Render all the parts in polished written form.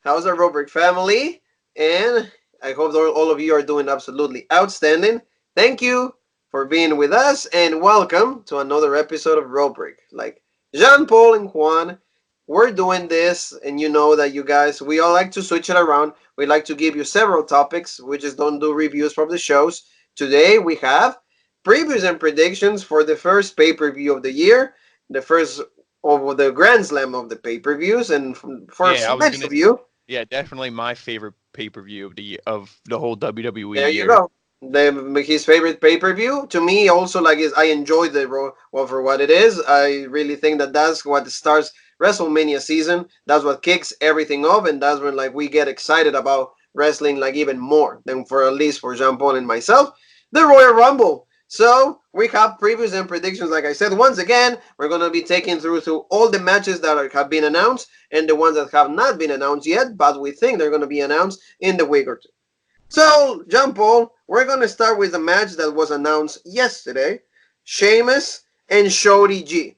How's our Robrick family? And I hope all of you are doing absolutely outstanding. Thank you for being with us, and welcome to another episode of Robrick. Like Jean Paul and Juan, we're doing this, and you know that you guys, we all like to switch it around. We like to give you several topics. We just don't do reviews from the shows. Today we have previews and predictions for the first pay per view of the year, the first of the Grand Slam of the pay per views, and for Yeah, I was many gonna. of you, Yeah, definitely my favorite pay per view of the whole WWE there you year. go. His favorite pay per view to me also like is I enjoy the Raw well for what it is. I really think that that's what starts WrestleMania season. That's what kicks everything off, and that's when like we get excited about wrestling like even more than for at least for Jean Paul and myself. The Royal Rumble. So we have previews and predictions. Like I said, once again, we're gonna be taking through all the matches that have been announced and the ones that have not been announced yet, but we think they're gonna be announced in the week or two. So, John Paul, we're going to start with a match that was announced yesterday. Sheamus and Shorty G.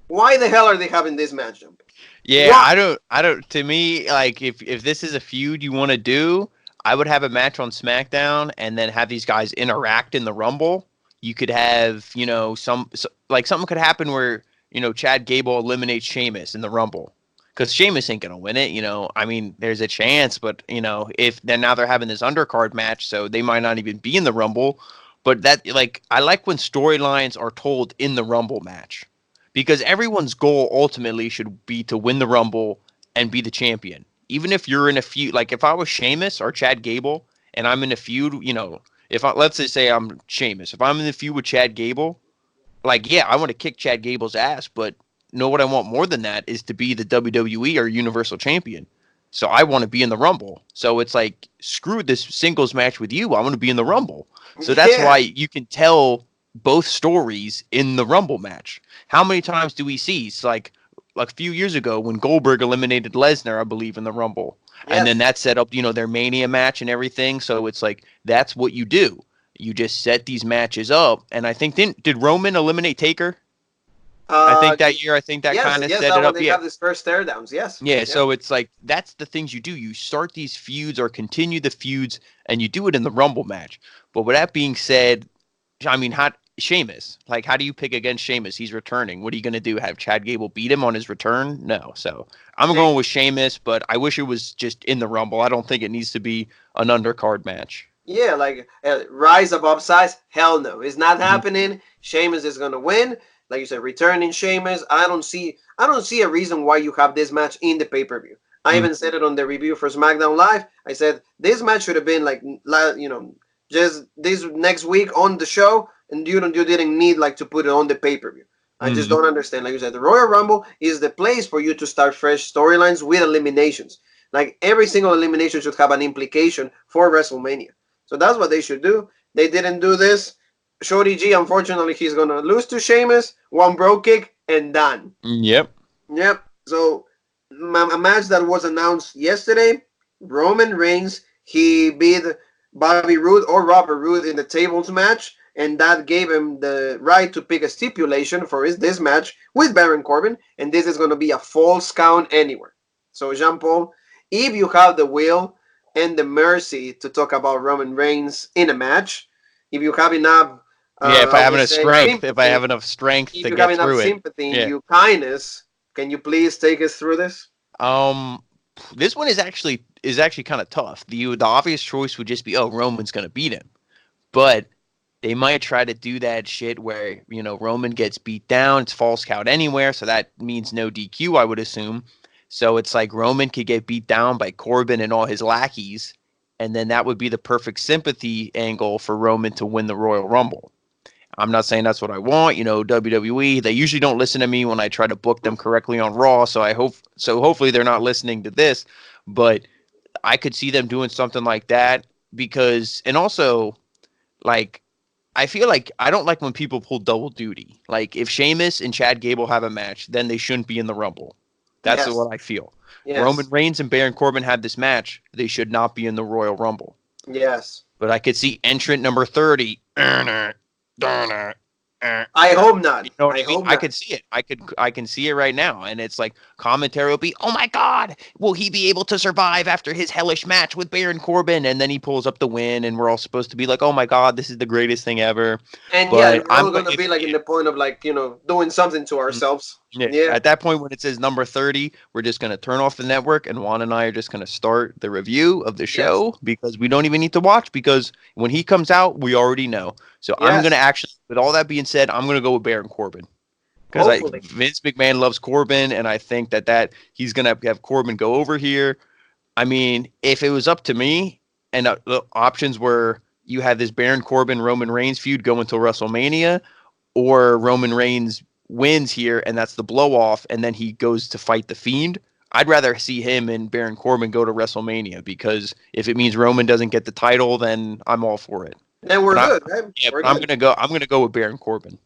Why the hell are they having this match, John Paul? Yeah, Why? I don't. To me, like if this is a feud you want to do, I would have a match on SmackDown and then have these guys interact in the Rumble. You could have, like something could happen where Chad Gable eliminates Sheamus in the Rumble because Sheamus ain't gonna win it. I mean, there's a chance, but if then now they're having this undercard match, so they might not even be in the Rumble. But that like I like when storylines are told in the Rumble match because everyone's goal ultimately should be to win the Rumble and be the champion. Even if you're in a feud, like if I was Sheamus or Chad Gable and I'm in a feud, if let's just say I'm Sheamus, if I'm in the feud with Chad Gable, like yeah, I want to kick Chad Gable's ass, but know what I want more than that is to be the WWE or Universal Champion. So I want to be in the Rumble. So it's like screw this singles match with you. I want to be in the Rumble. So that's Yeah. why you can tell both stories in the Rumble match. How many times do we see? It's like a few years ago when Goldberg eliminated Lesnar, I believe, in the Rumble. And then Yes. that set up, their Mania match and everything. So it's like that's what you do. You just set these matches up. And I think did Roman eliminate Taker? I Uh, think that year, I think that yes, kind of yes, set that it one up. they Yeah. have this first stare downs. Yes. Yeah, Yeah. so it's like that's the things you do. You start these feuds or continue the feuds, and you do it in the Rumble match. But with that being said, I mean, how Sheamus? Like, how do you pick against Sheamus? He's returning. What are you going to do? Have Chad Gable beat him on his return? No. So I'm They, going with Sheamus, but I wish it was just in the Rumble. I don't think it needs to be an undercard match. yeah, like rise above size. Hell no. It's not Hmm. happening. Sheamus is going to win. Like you said, returning Sheamus. I don't see a reason why you have this match in the pay per view. I Hmm. even said it on the review for SmackDown Live. I said this match should have been like just this next week on the show, and you didn't need like to put it on the pay per view. I just Hmm. don't understand. Like you said, the Royal Rumble is the place for you to start fresh storylines with eliminations. Like every single elimination should have an implication for WrestleMania. So that's what they should do. They didn't do this. Shorty G, unfortunately, he's gonna lose to Sheamus. One bro kick and done. Yep. Yep. So a match that was announced yesterday. Roman Reigns he beat Bobby Roode or Robert Roode in the tables match, and that gave him the right to pick a stipulation for this match with Baron Corbin, and this is going to be a false count anywhere. So Jean Paul, if you have the will and the mercy to talk about Roman Reigns in a match, if you have enough, Yeah, if I I have would enough say strength, if I have sympathy, enough strength if to you have get enough through it. sympathy and Yeah. you kindness, can you please take us through this? Um, this one is actually kind of tough. The obvious choice would just be, oh, Roman's gonna beat him, but they might try to do that shit where Roman gets beat down. It's false count anywhere, so that means no DQ, I would assume. So it's like Roman could get beat down by Corbin and all his lackeys, and then that would be the perfect sympathy angle for Roman to win the Royal Rumble. I'm not saying that's what I want. WWE, they usually don't listen to me when I try to book them correctly on Raw, so hopefully they're not listening to this, but I could see them doing something like that because and also like I feel like I don't like when people pull double duty. Like if Sheamus and Chad Gable have a match, then they shouldn't be in the Rumble. That's Yes, what I feel. Roman yes, Reigns and Baron Corbin have this match, they should not be in the Royal Rumble. yes. But I could see entrant number 30. I hope You not. know what I I mean? hope I not. could see it. I can see it right now. And it's like commentary will be, "Oh my God, will he be able to survive after his hellish match with Baron Corbin?" And then he pulls up the win, and we're all supposed to be like, "Oh my God, this is the greatest thing ever." And yeah, But and we're all gonna be like in if the point of like doing something to Mm. ourselves. Yeah, Yeah. at that point when it says number 30, we're just going to turn off the network and Juan and I are just going to start the review of the Yes. show because we don't even need to watch because when he comes out, we already know. So I'm going to Yes. actually, with all that being said, I'm going to go with Baron Corbin because I Hopefully. Vince McMahon loves Corbin and I think that he's going to have Corbin go over here. I mean, if it was up to me and the options were you had this Baron Corbin Roman Reigns feud go until WrestleMania or Roman Reigns wins here and that's the blow off and then he goes to fight the Fiend. I'd rather see him and Baron Corbin go to WrestleMania because if it means Roman doesn't get the title, then I'm all for it. Then But we're good, right? We're but I'm good. gonna go. I'm gonna go with Baron Corbin.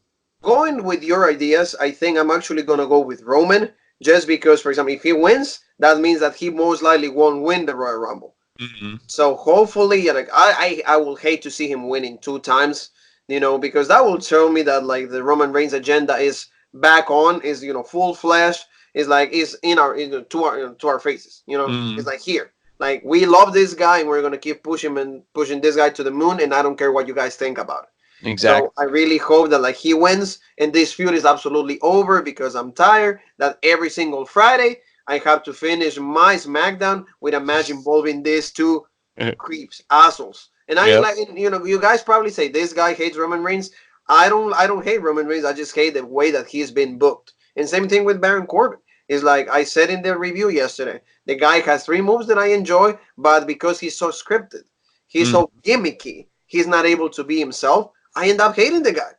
Going with your ideas, I think I'm actually gonna go with Roman, just because, for example, if he wins, that means that he most likely won't win the Royal Rumble. Mm-hmm. So hopefully, yeah, like I will hate to see him winning 2 times, because that will show me that like the Roman Reigns agenda is back on, is full flesh, is like is in our to our faces, Mm-hmm. it's like here, like we love this guy and we're gonna keep pushing and pushing this guy to the moon, and I don't care what you guys think about it. So Exactly. I really hope that like he wins and this feud is absolutely over because I'm tired that every single Friday I have to finish my SmackDown with a match involving these two creeps, assholes. And I Yep. like you guys probably say this guy hates Roman Reigns. I don't hate Roman Reigns. I just hate the way that he's been booked. And same thing with Baron Corbin. It's like I said in the review yesterday. The guy has three moves that I enjoy, but because he's so scripted, he's Mm. so gimmicky, he's not able to be himself. I end up hating the guy.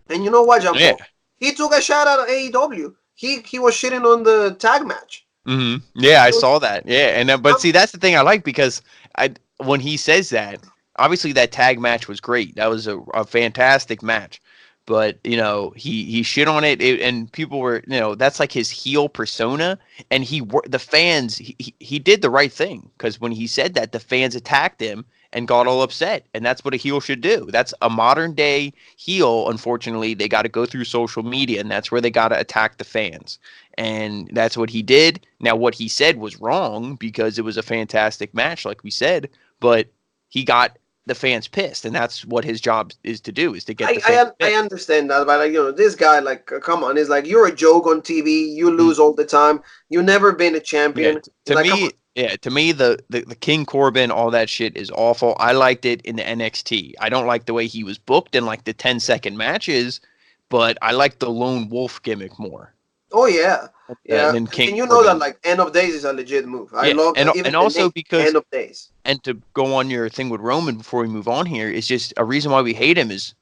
And you know what, Jean Yeah. Paul? He took a shot at AEW. He was shitting on the tag match. Mm-hmm. Yeah, I He was, saw that. Yeah, and but um, see, that's the thing I like because I when he says that, obviously that tag match was great. That was a fantastic match. But he shit on and people were that's like his heel persona, and the fans he did the right thing because when he said that the fans attacked him and got all upset, and that's what a heel should do. That's a modern day heel. Unfortunately, they got to go through social media, and that's where they got to attack the fans and that's what he did. Now, what he said was wrong because it was a fantastic match, like we said, but he got the fans pissed, and that's what his job is to do, is to get I, the fans I I pissed. understand that, but like this guy, like, come on, it's like you're a joke on TV. You Mm. lose all the time. You never been a Yeah, champion. It's to like, come on. me, the King Corbin, all that shit is awful. I liked it in the NXT. I don't like the way he was booked in like the 10-second matches, but I like the lone wolf gimmick more Oh yeah, yeah. than King And you know that Corbin. like end of days is a legit move. I Yeah, love that. and Even the also name because end of days. and to go on your thing with Roman before we move on here is just a reason why we hate him is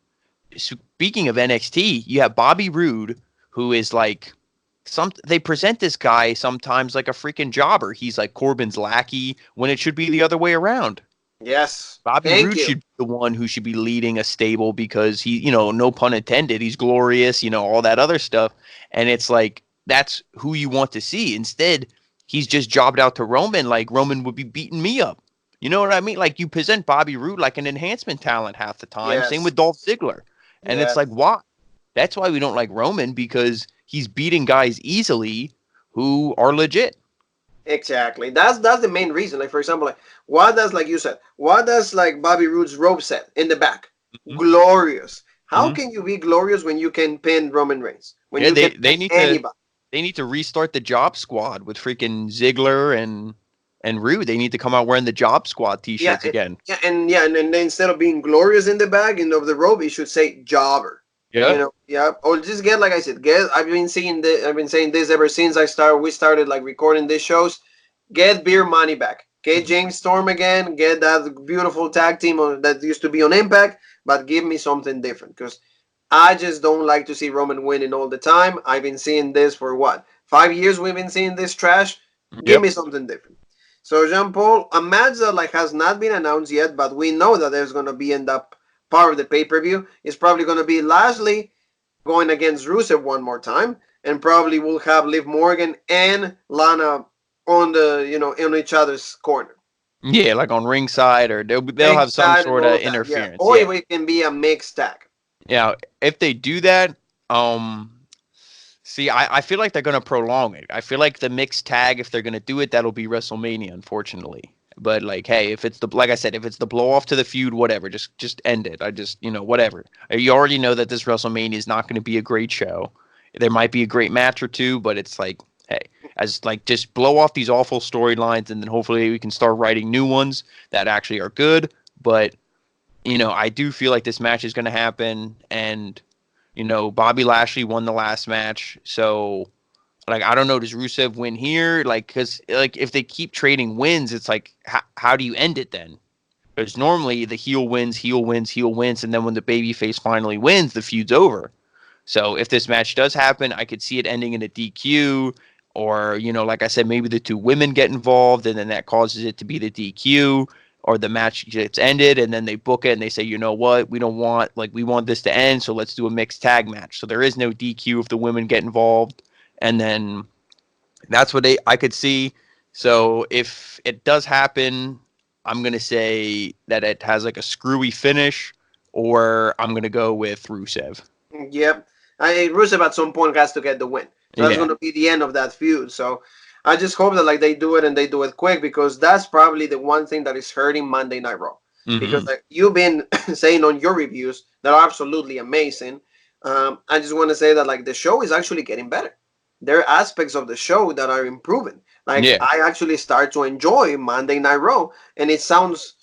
speaking of NXT, you have Bobby Roode, who is like they present this guy sometimes like a freaking jobber. He's like Corbin's lackey when it should be the other way around. Yes. Bobby Thank Roode you. should be the one who should be leading a stable because he, no pun intended, he's glorious, all that other stuff. And it's like that's who you want to see. Instead, he's just jobbed out to Roman like Roman would be beating me up. You know what I mean? Like you present Bobby Roode like an enhancement talent half the time. Same Yes. with Dolph Ziggler. And it's Yes. like, why? That's why we don't like Roman because he's beating guys easily who are legit. Exactly. That's the main reason. Like for example, like what does like you said, what does like Bobby Roode's rope set in the back? Mm-hmm. Glorious. How Mm-hmm. can you be glorious when you can pin Roman Reigns? When Yeah, you can pin they need to anybody? restart the job squad with freaking Ziggler and Rude. They need to come out wearing the job squad Yeah, t-shirts again. and then instead of being glorious in the back and of the rope, it should say jobber. Yeah. Yeah. Or just get like I said, get. I've been saying this ever since we started like recording these shows. Get beer money back. Get James Storm again. Get that beautiful tag team that used to be on Impact, but give me something different because I just don't like to see Roman winning all the time. I've been seeing this for what 5 years. We've been seeing this trash. Give Yep. me something different. So Jean Paul, a match that like has not been announced yet, but we know that there's gonna be end up part of the pay per view. Is probably gonna be Lashley going against Rusev one more time, and probably we'll have Liv Morgan and Lana on the in each other's corner. Yeah, like on ringside or they'll have some Ringside and sort of all that, yeah. interference. Or Yeah. it can be a mixed tag. Yeah, if they do that, um, see, I feel like they're gonna prolong it. I feel like the mixed tag, if they're gonna do it, that'll be WrestleMania, unfortunately. But like, hey, if it's the like I said, if it's the blow off to the feud, whatever, just end it. I just whatever. You already know that this WrestleMania is not going to be a great show. There might be a great match or two, but it's like, hey, as like just blow off these awful storylines, and then hopefully we can start writing new ones that actually are good. But I do feel like this match is going to happen, and Bobby Lashley won the last match, so like I don't know, does Rusev win here? Like, because like if they keep trading wins, it's like how do you end it then? Because normally the heel wins, heel wins, heel wins, and then when the babyface finally wins, the feud's over. So if this match does happen, I could see it ending in a DQ, or like I said, maybe the two women get involved, and then that causes it to be the DQ, or the match gets ended, and then they book it and they say, you know what, we want this to end, so let's do a mixed tag match. So there is no DQ if the women get involved, and then that's what I could see. So if it does happen, I'm gonna say that it has like a screwy finish, or I'm gonna go with Rusev. Yep. Rusev at some point has to get the win. So that's Yeah. going to be the end of that feud. So I just hope that like they do it and they do it quick, because that's probably the one thing that is hurting Monday Night Raw. Because Hmm. like you've been saying on your reviews that are absolutely amazing. I just want to say that like the show is actually getting better. There are aspects of the show that are improving. Like Yeah. I actually start to enjoy Monday Night Raw, and it sounds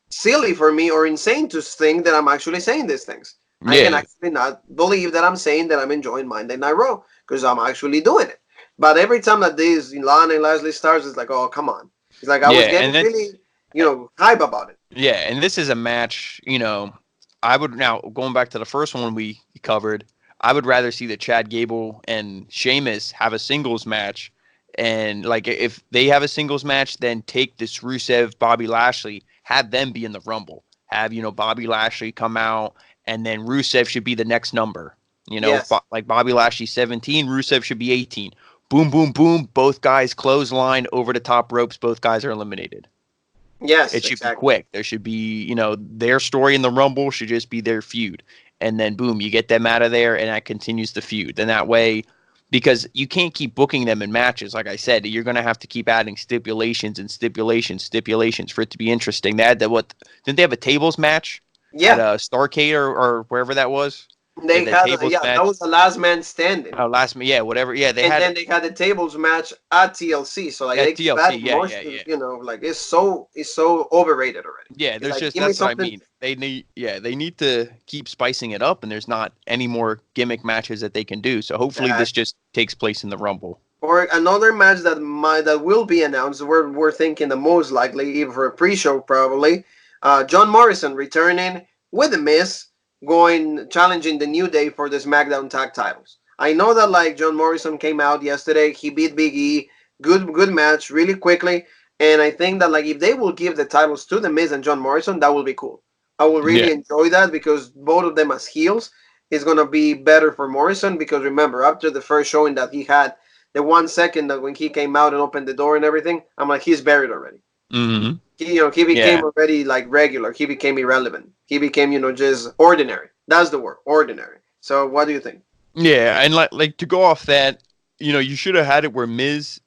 silly for me or insane to think that I'm actually saying these things. I can Yeah. actually not believe that I'm saying that I'm enjoying Monday Night Raw, because I'm actually doing it. But every time that this Lana and Leslie starts, it's like, oh, come on. It's like I was Yeah. getting And that's really, hype about it. yeah. And this is a match. I would now going back to the first one we covered. I would rather see the Chad Gable and Sheamus have a singles match, and like if they have a singles match, then take this Rusev Bobby Lashley, have them be in the Rumble, have Bobby Lashley come out, and then Rusev should be the next number. Yes. Like Bobby Lashley 17, Rusev should be 18. Boom, boom, boom. Both guys clothesline over the top ropes. Both guys are eliminated. Yes, It should be exactly. quick. There should be, their story in the Rumble should just be their feud. And then boom, you get them out of there and that continues the feud. Then that way, because you can't keep booking them in matches. Like I said, you're going to have to keep adding stipulations and stipulations for it to be interesting. They had that, what, didn't they have a tables match at Yeah. a Starcade or wherever that was? They They had that had, tables yeah, that was match. the last man standing. Oh, yeah, whatever. Yeah, they And had then they had the tables match at TLC. So like at they keep TLC. adding Yeah, more, yeah, yeah. like it's so overrated already. Yeah, It's there's like just give me that's what I something. mean. They need to keep spicing it up, and there's not any more gimmick matches that they can do. So hopefully this just takes place in the Rumble. Or another match that will be announced. We're thinking the most likely, even for a pre-show probably. John Morrison returning with the Miz, going challenging the New Day for the SmackDown Tag Titles. I know that like John Morrison came out yesterday, he beat Big E, good match, really quickly, and I think that like if they will give the titles to the Miz and John Morrison, that will be cool. I will Yeah, really enjoy that, because both of them as heels is gonna be better for Morrison, because remember after the first showing that he had, the 1 second that when he came out and opened the door and everything, I'm like, he's buried already. hmm He became yeah, already like regular. He became irrelevant. He became, just ordinary. That's the word, ordinary. So what do you think? yeah. And like to go off that, you should have had it where Miz,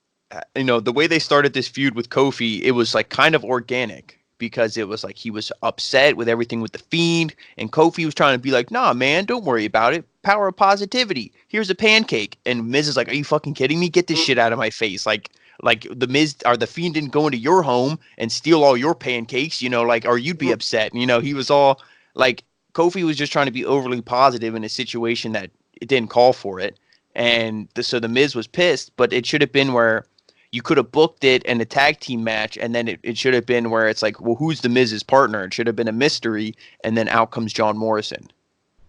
the way they started this feud with Kofi, it was like kind of organic because it was like he was upset with everything with the Fiend, and Kofi was trying to be like, "Nah, man, don't worry about it. Power of positivity. Here's a pancake." And Miz is like, "Are you fucking kidding me? Get this shit out of my face!" Like the Miz or the Fiend didn't go into your home and steal all your pancakes, like, or you'd be upset. He was all like, Kofi was just trying to be overly positive in a situation that it didn't call for it, and so the Miz was pissed. But it should have been where you could have booked it in a tag team match, and then it should have been where it's like, well, who's the Miz's partner? It should have been a mystery, and then out comes John Morrison.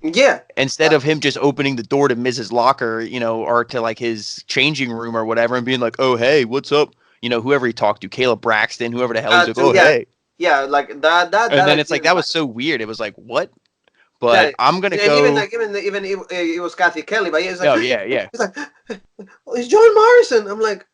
Yeah, Instead of him just opening the door to Miz's locker, or to like his changing room or whatever, and being like, oh, hey, what's up? Whoever he talked to, Caleb Braxton, whoever the hell, he's like, to oh, yeah, hey. yeah, like that And I then it's like, didn't that was like. so weird. It was like, what? Yeah, But I'm going to and even go, like even it was Kathy Kelly, but yeah, it's like oh, yeah, yeah. it's like, oh, it's John Morrison. I'm like,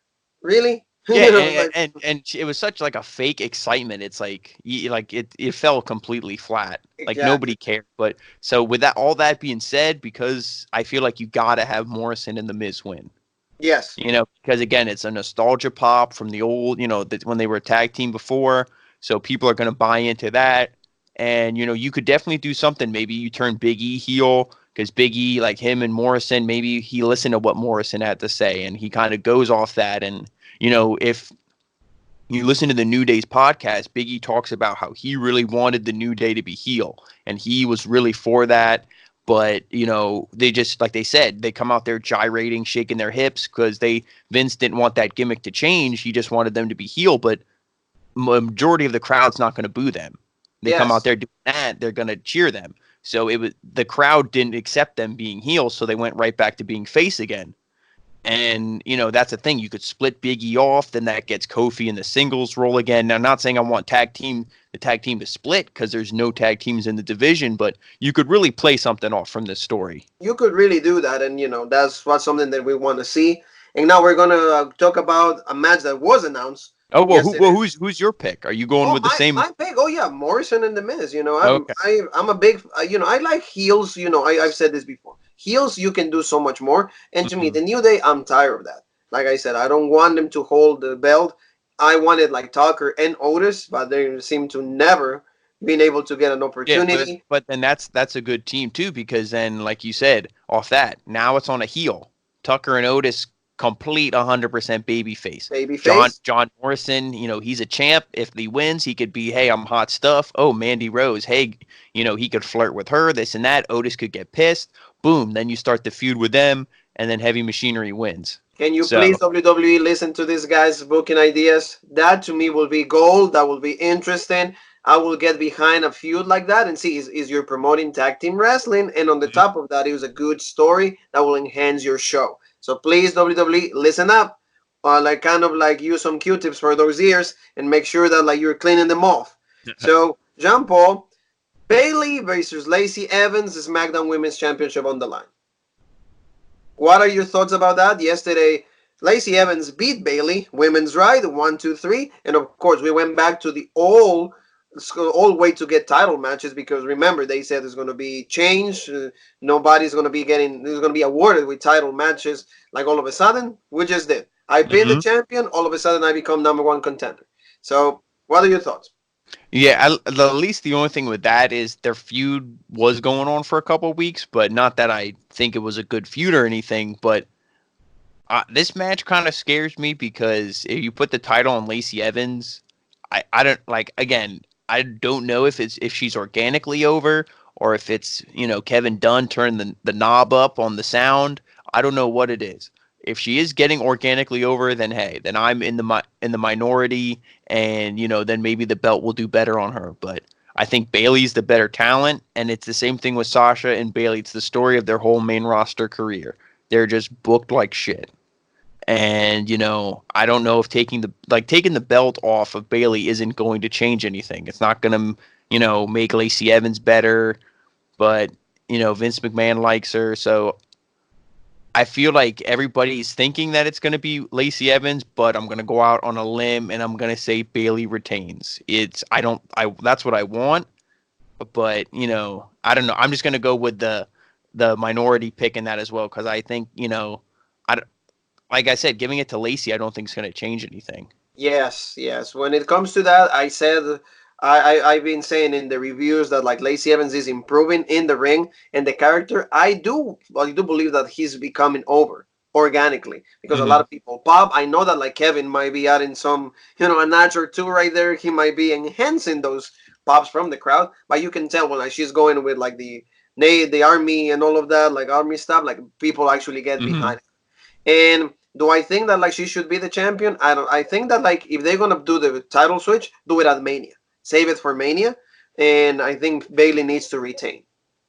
really? Yeah, Like, and it was such like a fake excitement. It's like like it fell completely flat. Like exactly. nobody cared. But so with that all that being said, because I feel like you got to have Morrison and the Miz win. Yes. Because again, it's a nostalgia pop from the old, when they were a tag team before. So people are going to buy into that. And, you could definitely do something. Maybe you turn Big E heel because Big E, like him and Morrison, maybe he listened to what Morrison had to say and he kind of goes off that. And, if you listen to the New Day's podcast, Big E talks about how he really wanted the New Day to be heel and he was really for that. But, they just, like they said, they come out there gyrating, shaking their hips because Vince didn't want that gimmick to change. He just wanted them to be heel. But majority of the crowd's not going to boo them. They come out Yes. there doing that, they're going to cheer them. So the crowd didn't accept them being heel, so they went right back to being face again. And that's the thing. You could split Big E off, then that gets Kofi in the singles role again. Now, I'm not saying I want the tag team to split because there's no tag teams in the division, but you could really play something off from this story. You could really do that, and that's what something that we want to see. And now we're gonna talk about a match that was announced Oh well, yesterday. who's your pick? Are you going Oh, with the same? my pick. Oh yeah, Morrison and the Miz. Okay. I'm a big. I like heels. I've said this before. Heels, you can do so much more. And to me, Hmm. the New Day, I'm tired of that. Like I said, I don't want them to hold the belt. I wanted like Tucker and Otis, but they seem to never been able to get an Yeah, but opportunity. but then that's a good team too because then, like you said, off that now it's on a heel. Tucker and Otis complete 100% baby face. John Babyface. John Morrison, he's a champ. If he wins, he could be, hey, I'm hot stuff. Oh, Mandy Rose, hey, he could flirt with her, this and that. Otis could get pissed. Boom, then you start the feud with them, and then Heavy Machinery wins. Can you please So WWE listen to these guys' booking ideas? That to me will be gold. That will be interesting. I will get behind a feud like that and see is you're promoting tag team wrestling, and on the mhm. top of that, it was a good story that will enhance your show. So please WWE listen up, like kind of like use some Q-tips for those ears and make sure that like you're cleaning them off. So Jean Paul, Bailey versus Lacey Evans, the SmackDown Women's Championship on the line. What are your thoughts about that? Yesterday, Lacey Evans beat Bailey, women's right, 1, 2, 3, and of course we went back to the old way to get title matches because remember they said there's going to be change. Nobody's going to be getting. There's going to be awarded with title matches. Like all of a sudden, we just did. I pinned the Mhm. champion. All of a sudden, I become number one contender. So, what are your thoughts? Yeah, at least the only thing with that is their feud was going on for a couple of weeks, but not that I think it was a good feud or anything. But this match kind of scares me because if you put the title on Lacey Evans, I don't like again. I don't know if she's organically over or if it's Kevin Dunn turned the knob up on the sound. I don't know what it is. If she is getting organically over, then hey, then I'm in the minority, and then maybe the belt will do better on her. But I think Bailey's the better talent, and it's the same thing with Sasha and Bailey. It's the story of their whole main roster career. They're just booked like shit. And I don't know if taking the belt off of Bailey isn't going to change anything. It's not going to make Lacey Evans better, but Vince McMahon likes her, so I feel like everybody's thinking that it's going to be Lacey Evans, but I'm going to go out on a limb and I'm going to say Bailey retains. It's I don't I That's what I want, but I don't know. I'm just going to go with the minority pick in that as well because I think I like I said, giving it to Lacey, I don't think is going to change anything. Yes, yes. When it comes to that, I said I've been saying in the reviews that like Lacey Evans is improving in the ring and the character. I do believe that he's becoming over organically because a lot Hmm. of people pop. I know that like Kevin might be adding some a notch or two right there. He might be enhancing those pops from the crowd, but you can tell when like she's going with like the army and all of that like army stuff. Like people actually get Hmm. behind and do I think that like she should be the champion? I don't. I think that like if they're gonna do the title switch, do it at Mania. Save it for Mania, and I think Bailey needs to retain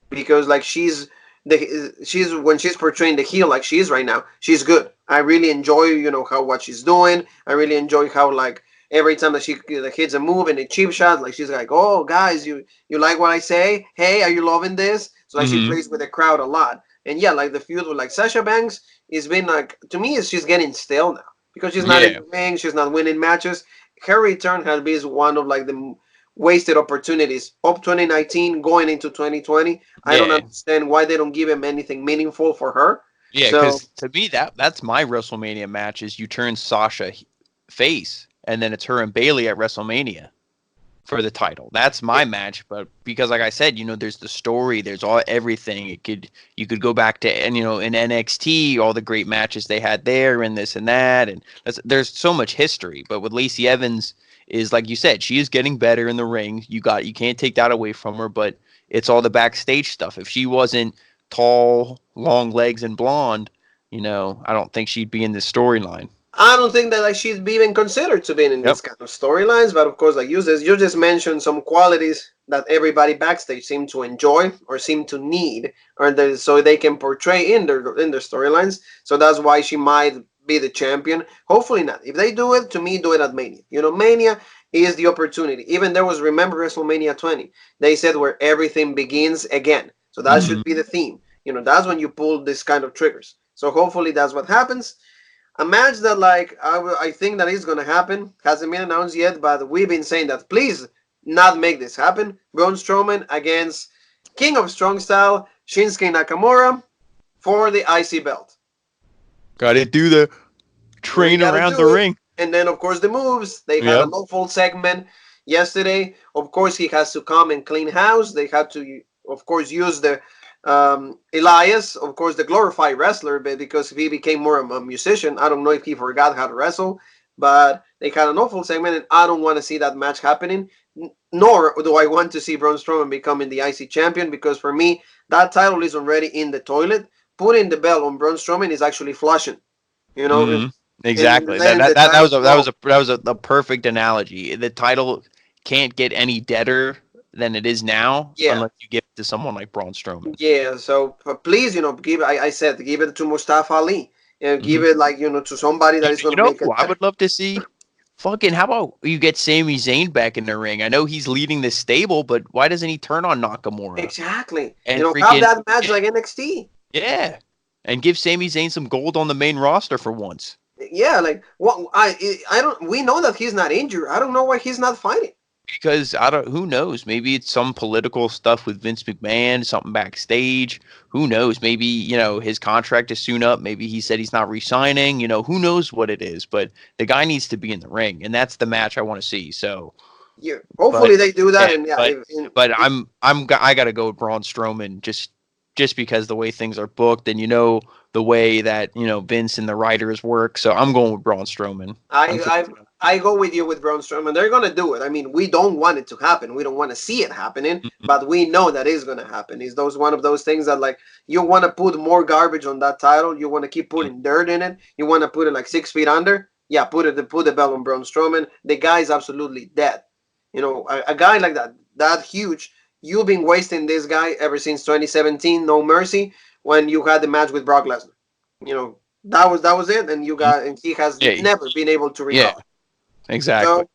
because like she's when she's portraying the heel like she is right now, she's good. I really enjoy how what she's doing. I really enjoy how like every time that she like, hits a move and a cheap shot, like she's like, oh guys, you like what I say? Hey, are you loving this? So like she Hmm. plays with the crowd a lot. And yeah, like the feud with like Sasha Banks has been like to me, it's just getting stale now. because she's not in Yeah, the ring, she's not winning matches. Her return has been one of like the wasted opportunities of 2019 going into 2020. I don't yeah, understand why they don't give him anything meaningful for her. yeah. So Because to me, that's my WrestleMania match. Is you turn Sasha face, and then it's her and Bailey at WrestleMania for the title. That's my yeah, match. But because, like I said, there's the story, there's all everything. You could go back to, and in NXT, all the great matches they had there, and this and that, and there's so much history. But with Lacey Evans, is like you said, she is getting better in the ring. You can't take that away from her. But it's all the backstage stuff. If she wasn't tall, long legs, and blonde, I don't think she'd be in this storyline. I don't think that like she'd be even considered to be in Yep. this kind of storylines. But of course, like you just mentioned some qualities that everybody backstage seem to enjoy or seem to need, so they can portray in their storylines. So that's why she might be the champion. Hopefully not. If they do it, to me, do it at Mania. Mania is the opportunity. Even there was, remember WrestleMania 20. They said where everything begins again. So that should Hmm. be the theme. That's when you pull this kind of triggers. So hopefully that's what happens. A match that like I think that is gonna happen hasn't been announced yet, but we've been saying that please not make this happen. Braun Strowman against King of Strong Style Shinsuke Nakamura for the IC belt. Got to do the You train gotta around the do it. ring. And then of course the moves. They had a Yep. no-fault segment yesterday. Of course he has to come and clean house. They had to of course use the Elias, of course the glorified wrestler, but because he became more of a musician, I don't know if he forgot how to wrestle. But they had an awful segment, and I don't want to see that match happening. Nor do I want to see Braun Strowman becoming the IC champion, because for me that title is already in the toilet. Putting the belt on Braun Strowman is actually flushing, you know, Hmm. and Exactly. That, letting that the that that title was a go. a perfect analogy. The title can't get any deader than it is now Yeah, unless you give it to someone like Braun Strowman. yeah. So please, give. I said give it to Mustafa Ali. Give Hmm. it like to somebody that is You going to know make who it I better. would love to see? Fucking, how about you get Sami Zayn back in the ring? I know he's leading this stable, but why doesn't he turn on Nakamura Exactly. and Have freaking that match yeah, like NXT. yeah, and give Sami Zayn some gold on the main roster for once? Yeah, like what I don't. We know that he's not injured. I don't know why he's not fighting. Because I don't, who knows? Maybe it's some political stuff with Vince McMahon, something backstage. Who knows? Maybe, his contract is soon up. Maybe he said he's not re-signing. Who knows what it is? But the guy needs to be in the ring, and that's the match I want to see. So, Yeah. but Hopefully they do that, yeah, and yeah, but but if I got to go with Braun Strowman just because the way things are booked, and the way that Vince and the writers work. So I'm going with Braun Strowman. I think I it's gonna. I go with you with Braun Strowman. They're gonna do it. I mean, we don't want it to happen. We don't want to see it happening, Mhm. but we know that is gonna happen. Is those one of those things that like you want to put more garbage on that title? You want to keep putting dirt in it? You want to put it like 6 feet under? Yeah, put the belt on Braun Strowman. The guy is absolutely dead. A guy like that huge. You've been wasting this guy ever since 2017. No mercy when you had the match with Brock Lesnar. That was it, and he has Yeah, never been able to yeah, recover. exactly. So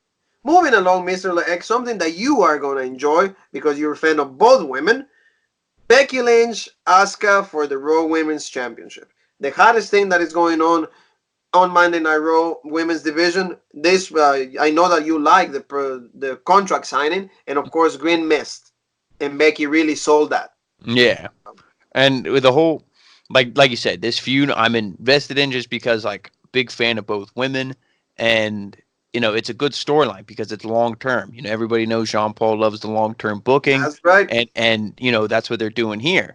moving along, Mr. X, something that you are gonna enjoy because you're a fan of both women. Becky Lynch, Asuka for the Raw Women's Championship. The hottest thing that is going on Monday Night Raw Women's Division. This I know that you like the contract signing, and of course Green Mist, and Becky really sold that. Yeah. And with the whole, like you said, this feud I'm invested in just because like big fan of both women, and it's a good storyline because it's long term. Everybody knows Jean Paul loves the long term booking, That's right. and that's what they're doing here.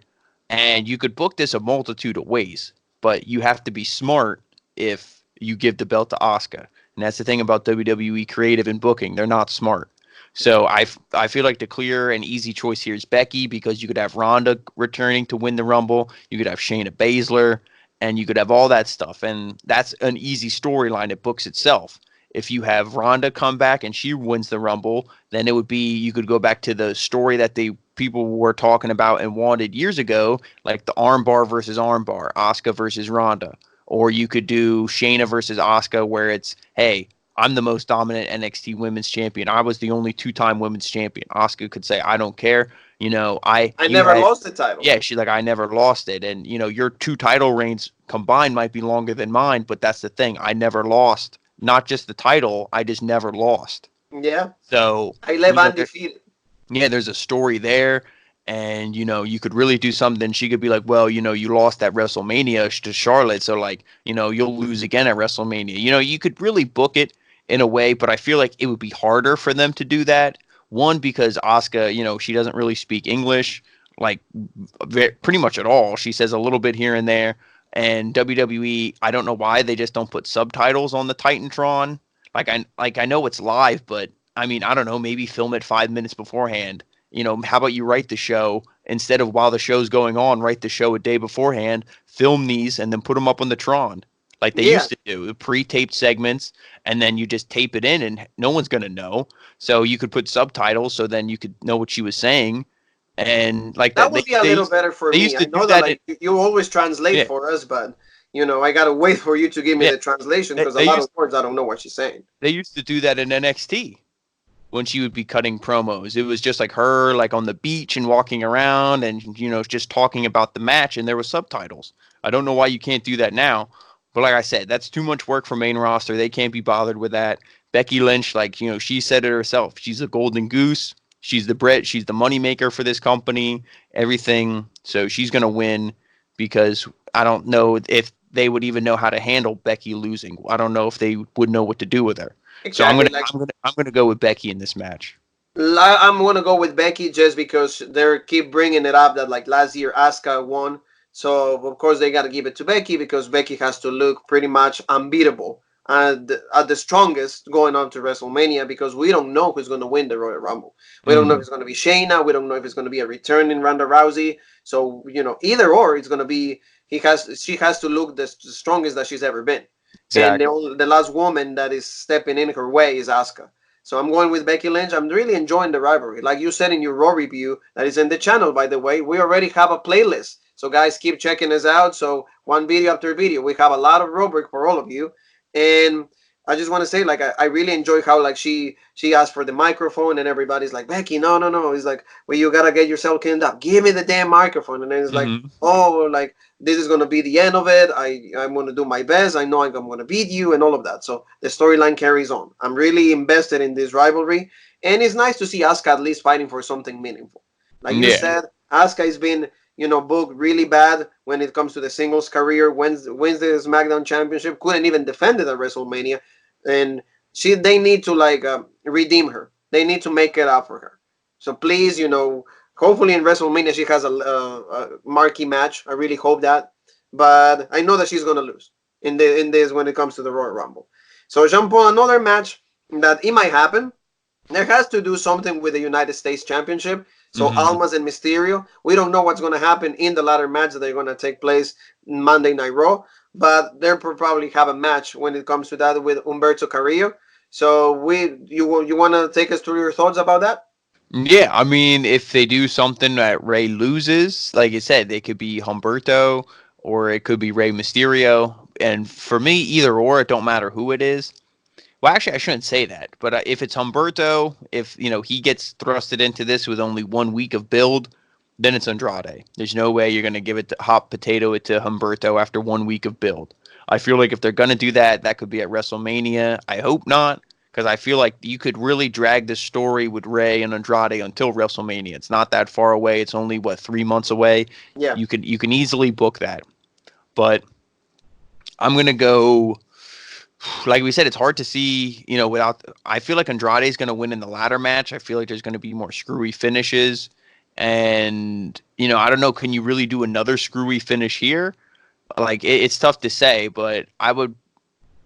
And you could book this a multitude of ways, but you have to be smart if you give the belt to Asuka. And that's the thing about WWE creative and booking; they're not smart. So I feel like the clear and easy choice here is Becky because you could have Ronda returning to win the Rumble, you could have Shayna Baszler, and you could have all that stuff, and that's an easy storyline that books itself. If you have Ronda come back and she wins the Rumble, then it would be you could go back to the story that the people were talking about and wanted years ago, like the armbar versus armbar, Asuka versus Ronda, or you could do Shayna versus Asuka, where it's hey, I'm the most dominant NXT Women's Champion. I was the only two-time Women's Champion. Asuka could say, I don't care. I You never had, lost the title. yeah, she's like, I never lost it. And, your two title reigns combined might be longer than mine, but that's the thing. I never lost. Not just the title, I just never lost. Yeah, So, I live undefeated. yeah, there's a story there. And, you could really do something. She could be like, well, you lost at WrestleMania to Charlotte. So, like, you'll lose again at WrestleMania. You could really book it in a way, but I feel like it would be harder for them to do that. One, because Asuka, she doesn't really speak English, like pretty much at all. She says a little bit here and there. And WWE, I don't know why they just don't put subtitles on the Titantron. I know it's live, but I mean, I don't know, maybe film it 5 minutes beforehand. How about you write the show instead of while the show's going on, write the show a day beforehand, film these, and then put them up on the Tron like they Yeah, used to do, pre-taped segments, and then you just tape it in, and no one's gonna know. So you could put subtitles, so then you could know what she was saying, and like that that would be a little better for they me. used I to do know that that in like you always translate yeah for us, but I gotta wait for you to give me yeah the translation they, because a they lot of used words I don't know what she's saying. they used to do that in NXT when she would be cutting promos. It was just like her like on the beach and walking around and just talking about the match, and there was subtitles. I don't know why you can't do that now, but like I said, that's too much work for main roster. They can't be bothered with that. Becky Lynch, like she said it herself. She's a golden goose. She's the bread. She's the moneymaker for this company. Everything. So she's gonna win because I don't know if they would even know how to handle Becky losing. I don't know if they would know what to do with her. So I'm Exactly. gonna Like I'm gonna go with Becky in this match. I'm gonna go with Becky just because they keep bringing it up that like last year Asuka won, so of course they gotta give it to Becky because Becky has to look pretty much unbeatable at the strongest going on to WrestleMania because we don't know who's gonna win the Royal Rumble. We don't know if Mm-hmm. it's gonna be Shayna. We don't know if it's gonna be a returning Ronda Rousey. So either or it's gonna be she has to look the strongest that she's ever been, and Exactly. the last woman that is stepping in her way is Asuka. So I'm going with Becky Lynch. I'm really enjoying the rivalry. Like you said in your Raw review, that is in the channel, by the way, we already have a playlist. So guys, keep checking us out. So one video after video, we have a lot of rubric for all of you. And I just want to say, like, I really enjoy how like she asked for the microphone, and everybody's like, Becky, no, no, no. It's like, well, you gotta get yourself cleaned up. Give me the damn microphone. And then it's like, Mm-hmm. oh, like this is gonna be the end of it. I'm gonna do my best. I know I'm gonna beat you and all of that. So the storyline carries on. I'm really invested in this rivalry, and it's nice to see Asuka at least fighting for something meaningful. Like you Yeah. said, Asuka has been booked really bad when it comes to the singles career. Wins the SmackDown Championship, couldn't even defend it at WrestleMania, and they need to like redeem her. They need to make it up for her. So please, hopefully in WrestleMania she has a marquee match. I really hope that, but I know that she's gonna lose in this when it comes to the Royal Rumble. So Jean Paul, another match that it might happen. There has to do something with the United States Championship. So Mm-hmm. Almas and Mysterio. We don't know what's going to happen in the latter match that they're going to take place Monday Night Raw, but they'll probably have a match when it comes to that with Humberto Carrillo. So you want to take us through your thoughts about that? Yeah, I mean, if they do something that Ray loses, like I said, they could be Humberto or it could be Ray Mysterio. And for me, either or, it don't matter who it is. Well, actually, I shouldn't say that. But if it's Humberto, if he gets thrusted into this with only 1 week of build, then it's Andrade. There's no way you're going to give it to hot potato it to Humberto after 1 week of build. I feel like if they're going to do that, that could be at WrestleMania. I hope not, because I feel like you could really drag this story with Ray and Andrade until WrestleMania. It's not that far away. It's only 3 months away. Yeah, You can easily book that. But I'm gonna go like we said, it's hard to see, without. I feel like Andrade is going to win in the ladder match. I feel like there's going to be more screwy finishes, and I don't know. Can you really do another screwy finish here? Like it's tough to say, but I would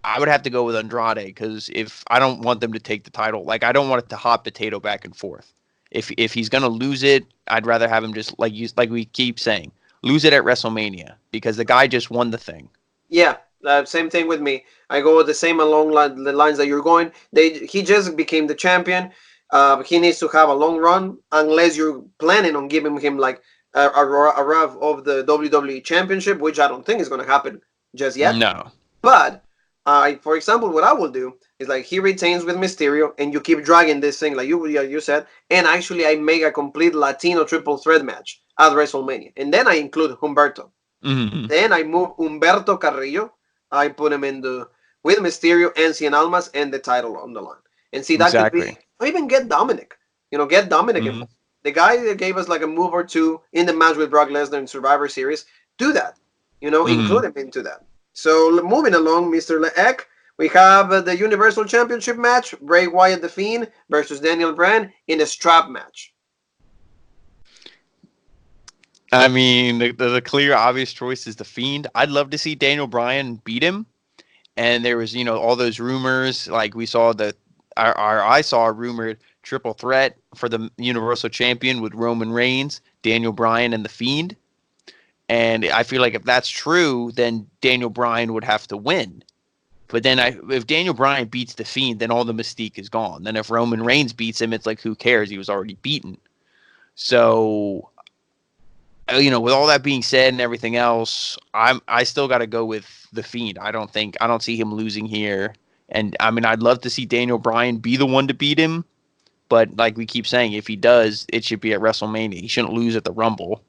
have to go with Andrade because if I don't want them to take the title, like I don't want it to hot potato back and forth. If he's gonna lose it, I'd rather have him just like we keep saying, lose it at WrestleMania because the guy just won the thing. yeah. Same thing with me. I go with the same along the lines that you're going. He just became the champion. He needs to have a long run unless you're planning on giving him like a rev of the WWE Championship, which I don't think is going to happen just yet. No. But For example, what I will do is like he retains with Mysterio, and you keep dragging this thing like you said, and actually I make a complete Latino triple threat match at WrestleMania, and then I include Humberto. Hmm. Then I move Humberto Carrillo. I put him in the with Mysterio and Cien Almas and the title on the line. And see that could Exactly. be or even get Dominic. Get Dominic Hmm. involved. The guy that gave us like a move or two in the match with Brock Lesnar in Survivor Series, do that. Hmm. Include him into that. So moving along, Mr. Leek, we have the Universal Championship match: Bray Wyatt the Fiend versus Daniel Bryan in a strap match. I mean, the clear, obvious choice is the Fiend. I'd love to see Daniel Bryan beat him. And there was, all those rumors. Like we saw I saw a rumored triple threat for the Universal Champion with Roman Reigns, Daniel Bryan, and the Fiend. And I feel like if that's true, then Daniel Bryan would have to win. But then if Daniel Bryan beats the Fiend, then all the mystique is gone. Then if Roman Reigns beats him, it's like who cares? He was already beaten. So with all that being said and everything else, I still got to go with the Fiend. I don't see him losing here. And I mean, I'd love to see Daniel Bryan be the one to beat him, but like we keep saying, if he does, it should be at WrestleMania. He shouldn't lose at the Rumble.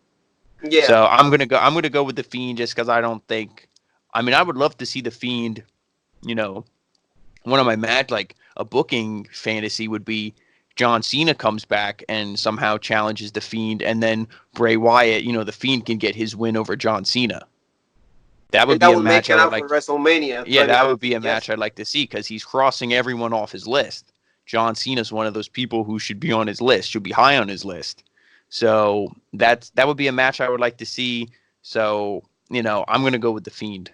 Yeah, So I'm gonna go with the Fiend just because I don't think. I mean, I would love to see the Fiend. You know, one of my match like a booking fantasy would be John Cena comes back and somehow challenges the Fiend, and then Bray Wyatt, the Fiend can get his win over John Cena. That would and be that a would make match I it would out for like. WrestleMania Yeah, that 35. would be a Yes. match I'd like to see because he's crossing everyone off his list. John Cena's one of those people who should be on his list, should be high on his list. So that would be a match I would like to see. So I'm gonna go with the Fiend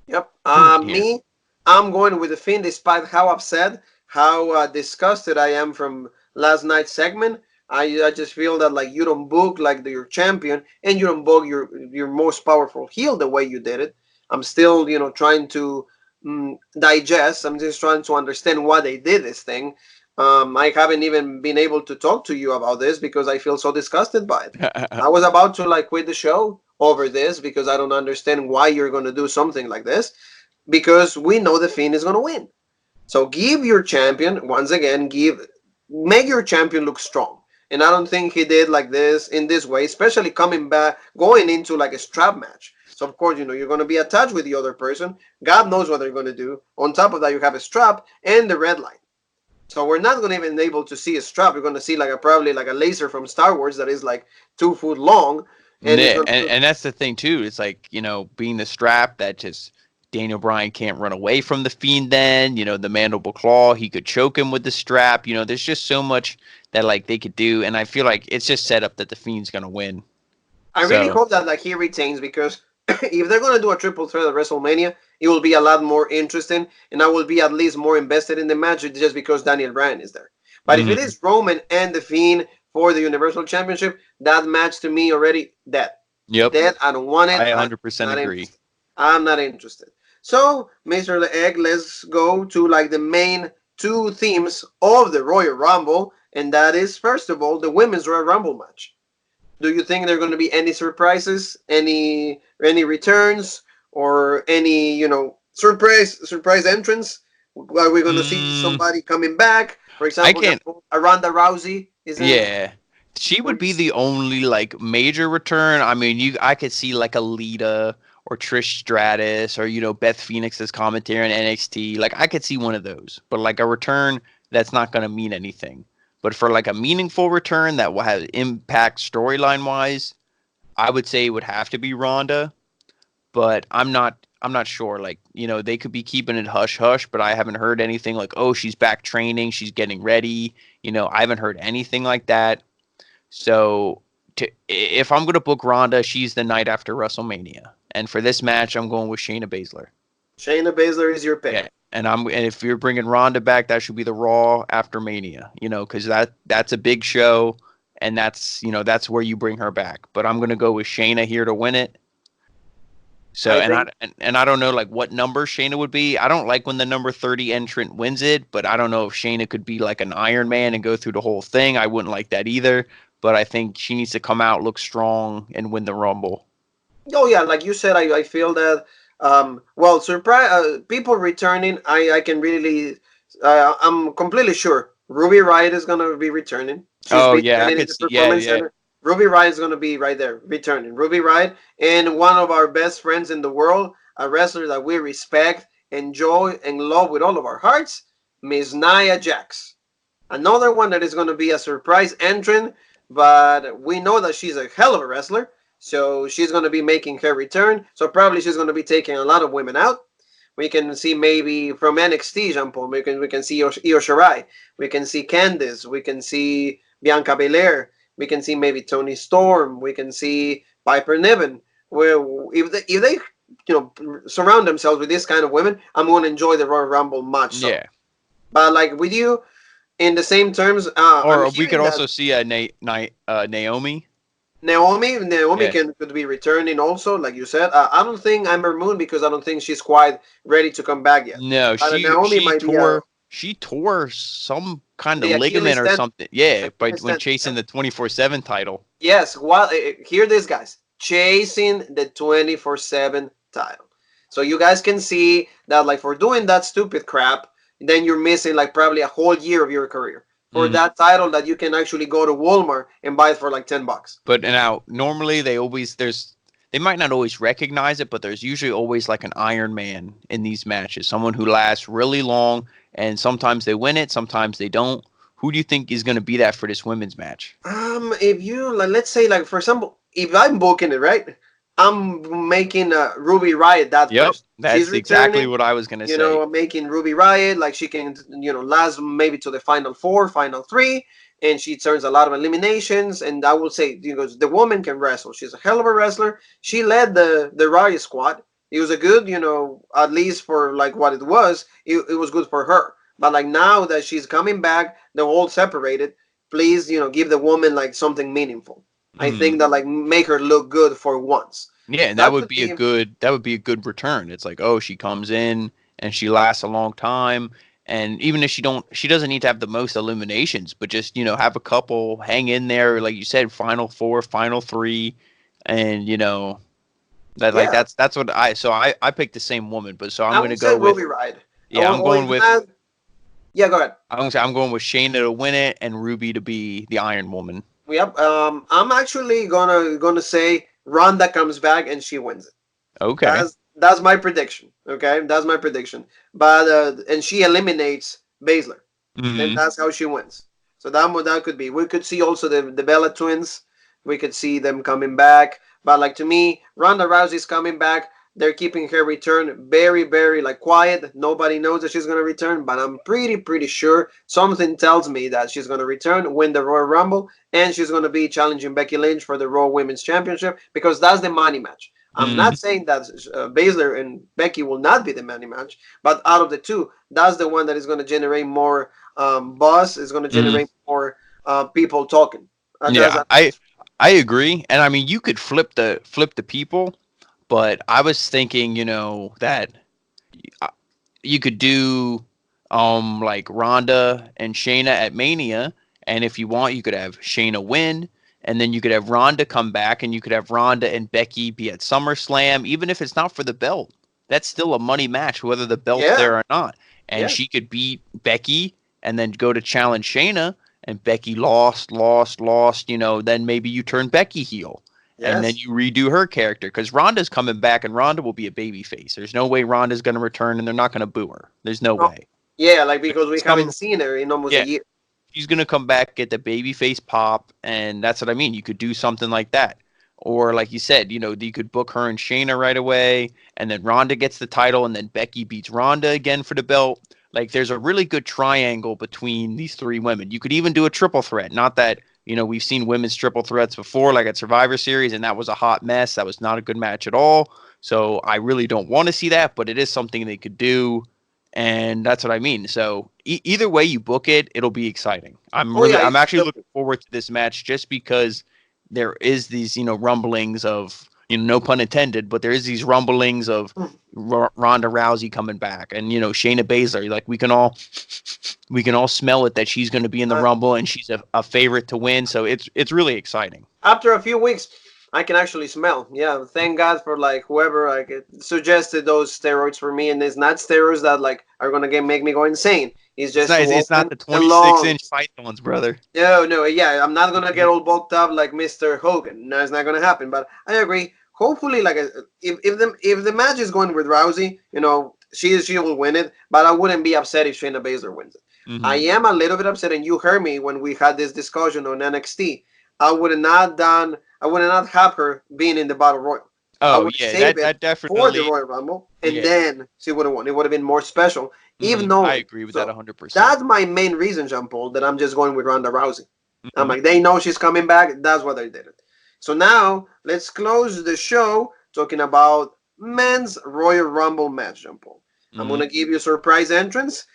Yep. to win here. Me, I'm going with the Finn despite how upset, how disgusted I am from last night's segment. I just feel that like you don't book like your champion and you don't book your most powerful heel the way you did it. I'm still trying to digest. I'm just trying to understand why they did this thing. I haven't even been able to talk to you about this because I feel so disgusted by it. I was about to like quit the show over this because I don't understand why you're going to do something like this because we know the Fiend is going to win. So give your champion once again, make your champion look strong. And I don't think he did like this in this way, especially coming back, going into like a strap match. So of course, you're going to be attached with the other person. God knows what they're going to do. On top of that, you have a strap and the red line. So we're not going to even able to see a strap. You're going to see like probably like a laser from Star Wars that is like 2 foot long, and it's Yeah, going and, to. and that's the thing too. It's like being the strap that just Daniel Bryan can't run away from the Fiend. Then the mandible claw, he could choke him with the strap. There's just so much that like they could do, and I feel like it's just set up that the Fiend's gonna win. I really So hope that like he retains because if they're gonna do a triple threat at WrestleMania, it will be a lot more interesting, and I will be at least more invested in the match just because Daniel Bryan is there. But if it mhm. is Roman and the Fiend for the Universal Championship, that match to me already dead. Yep, Dead. I don't want it. I I'm 100% not agree. interested. I'm not interested. So, Mr. Egg, let's go to like the main two themes of the Royal Rumble, and that is first of all the Women's Royal Rumble match. Do you think there are going to be any surprises, any returns, or any surprise entrance? Are we going to see Mm, somebody coming back? For I example, can't. a Ronda Rousey is in. Yeah, she Or would be the only like major return. I mean, I could see like a Lita or Trish Stratus or Beth Phoenix's commentary on NXT. Like I could see one of those, but like a return that's not going to mean anything. But for like a meaningful return that will have impact storyline wise, I would say it would have to be Ronda. But I'm not sure. Like they could be keeping it hush hush, but I haven't heard anything like, oh, she's back training, she's getting ready. I haven't heard anything like that. So if I'm going to book Ronda, she's the night after WrestleMania. And for this match, I'm going with Shayna Baszler. Shayna Baszler is your pick. Yeah. And if you're bringing Ronda back, that should be the Raw after Mania, because that's a big show, and that's where you bring her back. But I'm gonna go with Shayna here to win it. So I and I think and I don't know like what number Shayna would be. I don't like when the number 30 entrant wins it, but I don't know if Shayna could be like an Iron Man and go through the whole thing. I wouldn't like that either. But I think she needs to come out, look strong, and win the Rumble. Oh yeah, like you said, I feel that Well, surprise people returning. I can really. I'm completely sure Ruby Riot is gonna be returning. She's Oh been yeah, I training in could the see. Yeah, performance yeah. center. Ruby Riot is gonna be right there, returning. Ruby Riot and one of our best friends in the world, a wrestler that we respect, enjoy, and love with all of our hearts, Miss Nia Jax. Another one that is going to be a surprise entrant, but we know that she's a hell of a wrestler. So she's going to be making her return. So probably she's going to be taking a lot of women out. We can see maybe from NXT, Jean Paul. We can see Io Shirai. We can see Candice. We can see Bianca Belair. We can see maybe Tony Storm. We can see Piper Niven. Where if they surround themselves with this kind of women, I'm going to enjoy the Royal Rumble much so. Yeah. But like with you, in the same terms, I'm Or we could hearing that also see a Naomi. Naomi Yeah. can could be returning also, like you said. I don't think Ember Moon because I don't think she's quite ready to come back yet. No, But she Naomi she might be a tore she tore some kind of the ligament Achilles or tendon. something. Yeah, by Achilles when tendon. chasing Yep. the 24/7 title. Yes. While hear this, guys, chasing the 24/7 title. So you guys can see that, like, for doing that stupid crap, then you're missing like probably a whole year of your career for Hmm. that title that you can actually go to Walmart and buy it for like $10. But now normally they might not always recognize it, but there's usually always like an Iron Man in these matches, someone who lasts really long, and sometimes they win it, sometimes they don't. Who do you think is going to be that for this women's match? If you like, let's say, like, for example, if I'm booking it right, I'm making Ruby Riot that Yep, person. She's that's exactly returning. what I was going to say. I'm making Ruby Riot like she can, last maybe to the final four, final three, and she turns a lot of eliminations. And I will say, the woman can wrestle. She's a hell of a wrestler. She led the Riot squad. It was a good, at least for like what it was. It was good for her. But like now that she's coming back, they're all separated. Please, give the woman like something meaningful. I Mm. think that, like, make her look good for once. Yeah, and That could be. that would be a good return. It's like, oh, she comes in and she lasts a long time, and even if she doesn't need to have the most eliminations, but just have a couple, hang in there, like you said, final four, final three, and that like Yeah, that's what I picked the same woman, but so I'm I gonna would say go Ruby with Riot. yeah, Or if not, yeah, go ahead. I'm going with Shayna to win it and Ruby to be the Iron Woman. Yep. I'm actually gonna say Ronda comes back and she wins it. Okay. That's my prediction. Okay, that's my prediction. But and she eliminates Baszler, and Hmm. that's how she wins. So that could be. We could see also the Bella twins. We could see them coming back. But like, to me, Ronda Rousey's coming back. They're keeping her return very, very like quiet. Nobody knows that she's gonna return, but I'm pretty sure something tells me that she's gonna return, win the Royal Rumble, and she's gonna be challenging Becky Lynch for the Raw Women's Championship because that's the money match. I'm Mm. not saying that Baszler and Becky will not be the money match, but out of the two, that's the one that is going to generate more buzz. Is going to Mm. generate more people talking. That's Yeah, I agree, and I mean you could flip the people, but I was thinking, that uh, you could do like Ronda and Shayna at Mania, and if you want, you could have Shayna win, and then you could have Ronda come back, and you could have Ronda and Becky be at SummerSlam, even if it's not for the belt. That's still a money match, whether the belt's yeah, there or not. And yeah, she could beat Becky and then go to challenge Shayna, and Becky lost. Then maybe you turn Becky heel and then yes. you redo her character because Ronda's coming back and Ronda will be a baby face. There's no way Ronda's going to return and they're not going to boo her. There's no Oh, way. yeah, like because we She's coming, haven't seen her in almost a yeah, year. she's going to come back, get the baby face pop, and that's what I mean. You could do something like that. Or like you said, you could book her and Shayna right away, and then Ronda gets the title, and then Becky beats Ronda again for the belt. Like there's a really good triangle between these three women. You could even do a triple threat. Not that we've seen women's triple threats before, like at Survivor Series, and that was a hot mess. That was not a good match at all. So I really don't want to see that, but it is something they could do, and that's what I mean. So either way you book it, it'll be exciting. Oh yeah, I'm actually the, looking forward to this match just because there is these rumblings of no pun intended, but there is these rumblings of Ronda Rousey coming back, and Shayna Baszler. Like we can all smell it that she's going to be in the uh, Rumble, and she's a favorite to win. So it's really exciting. after a few weeks. I can actually smell. Yeah, thank God for like whoever like suggested those steroids for me, and it's not steroids that like are gonna make me go insane. It's It's just to nice. It's not open the the 26 inch lungs. pythons, brother. No, no, yeah, I'm not gonna get all bulked up like Mr. Hogan. No, it's not gonna happen. But I agree. Hopefully, like if the match is going with Rousey, she will win it. But I wouldn't be upset if Shayna Baszler wins it. I Hmm. am a little bit upset, and you heard me when we had this discussion on NXT. I would have not done. I would not have her being in the Battle Royal. I Oh would yeah, save it that for the definitely. Royal Rumble, and Yeah. then she would have won. It would have been more special, even I knowing. agree with that So 100%. that's my main reason, Jean Paul, that I'm just going with Ronda Rousey. I'm Hmm. like, they know she's coming back. That's why they did it. So now let's close the show talking about men's Royal Rumble match, Jean Paul. I'm Hmm. gonna give you a surprise entrance.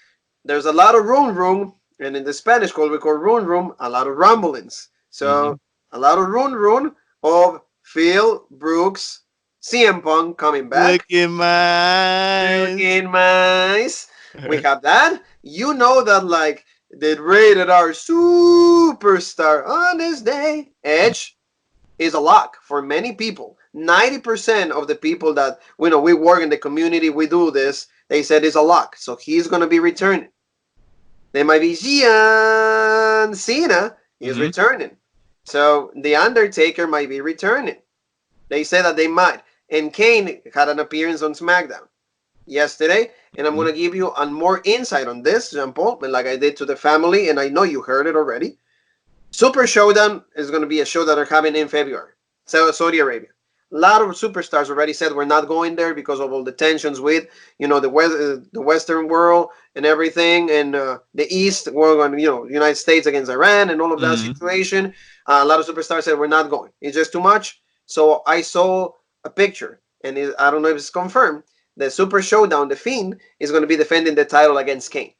There's a lot of room, and in the Spanish call we call room, a lot of rumblings. Hmm. So a lot of room of Phil Brooks, CM Punk coming Look back. in my Look eyes. in my eyes. We have that. You know that like the rated R superstar on this day, Edge is a lock for many people. 90% of the people that we work in the community, we do this, they said it's a lock. So he's gonna be returning. There might be Gian Cena is Hmm. returning. So the Undertaker might be returning. They say that they might. And Kane had an appearance on SmackDown yesterday, and I'm Hmm. gonna give you a more insight on this, Jean Paul, like I did to the family, and I know you heard it already. Super Showdown is going to be a show that they're having in February. So Saudi Arabia. A lot of superstars already said we're not going there because of all the tensions with, the Western world and everything, and the East world, and the United States against Iran and all of that Hmm. situation. A lot of superstars said we're not going. It's just too much. So I saw a picture, and I don't know if it's confirmed. The Super Showdown, the Fiend, is going to be defending the title against Kane.